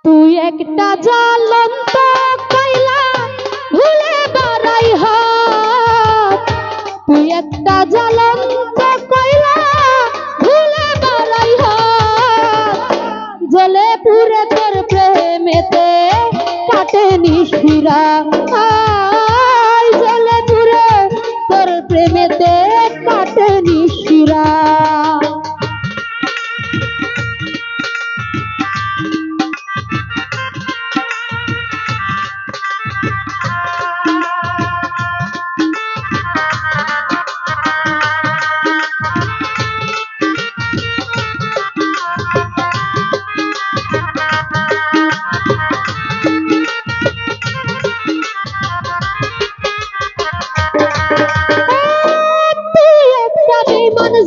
তুই একটা জ্বলন্ত কয়লা ভুলে বাড়াই হাত, তুই একটা জ্বলন্ত কয়লা ভুলে বাড়াই হাত, জ্বলে পুরে তোর প্রেমেতে কাটে নিশিরা, জ্বলে পুরে তোর প্রেমেতে কাটে নিশিরা।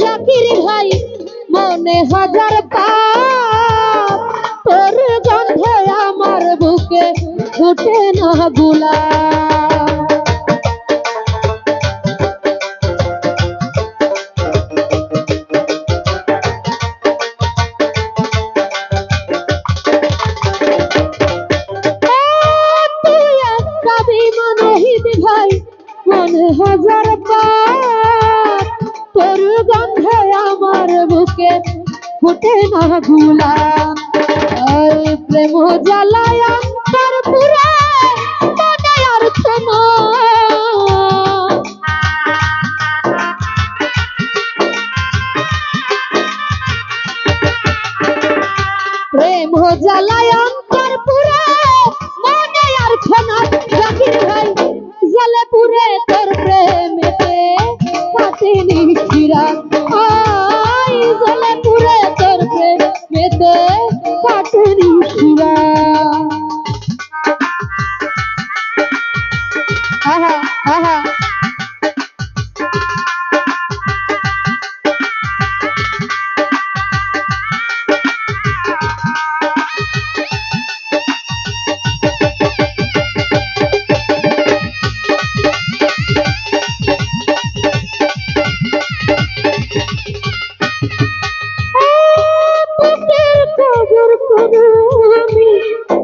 জাকির ভাই মনে হাজার পাপ, তোর গন্ধে আমার বুকে ফুটে না গোলাপ। তুই একটা বিমান ভাই মনে হাজার পাপ, তোর গন্ধে আমার বুকে ফুটে না গোলাপ। প্রেম জ্বালায় অন্তর পুরা মনে আর শোনো, প্রেম জ্বালায় অন্তর পুরা মনে আর শোনো। জাকির ভাই জ্বলে পুরে তোর প্রেমেতে কাটে নিশিরা, জ্বলে পুরে তোর প্রেমেতে কাটে নিশিরা। আহা আহা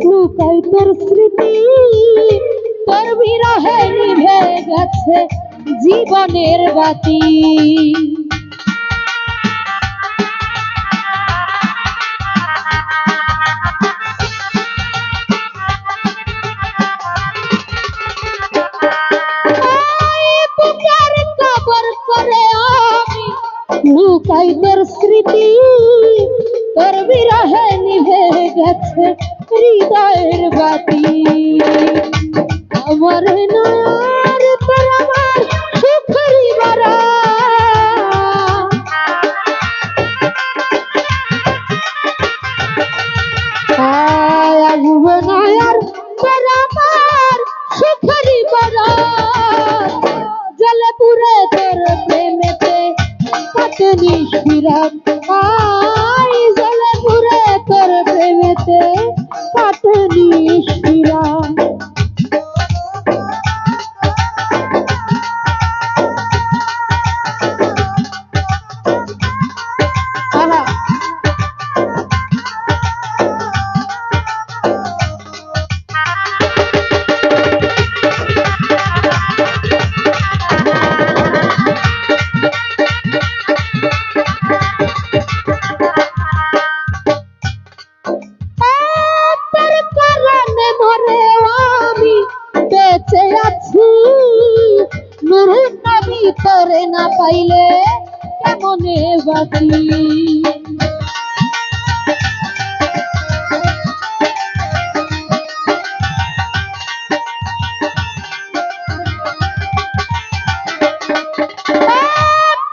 লুকাই তোর স্মৃতি, তোর বিরহে নিভে গেছে জীবনের বাতি। বুকের কবর করে আমি লুকাই তোর স্মৃতি, তোর বিরহে নিভে গেছে হৃদয়ের বাতি। আমার নয়ার তোর আমার সুখরি বারা, আসবে নয়ার তোর আমার সুখরি বারা, জ্বলে পুরে তোর প্রেমেতে কাটে নিশিরা, জ্বলে পুরে তোর প্রেমেতে কাটে নিশিরা। বেঁচে আছি নুরুন নবী তোরে না পাইলে কেমনে বাঁচি।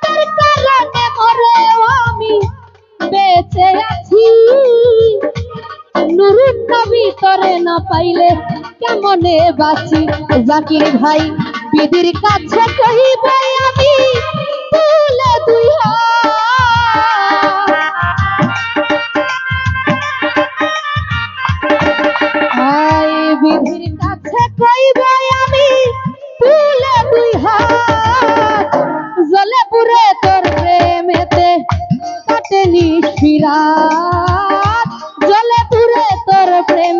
তোর কারণে মরে আমি বেঁচে আছি নুরুন নবী তোরে না পাইলে কেমনে বাঁচি। জাকির ভাই বিধির কাছে কহিব আমি তুলে দুই হাত, বিধির কাছে কহিব আমি তুলে দুই হাত, জ্বলে পুরে তোর প্রেমেতে কাটে নিশিরা, জ্বলে পুরে তোর প্রেম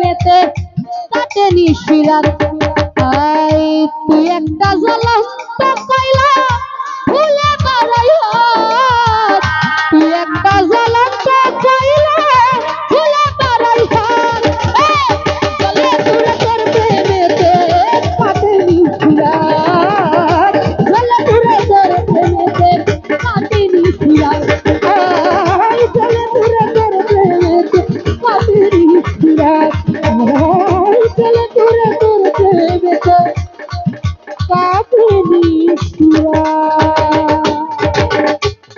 রাত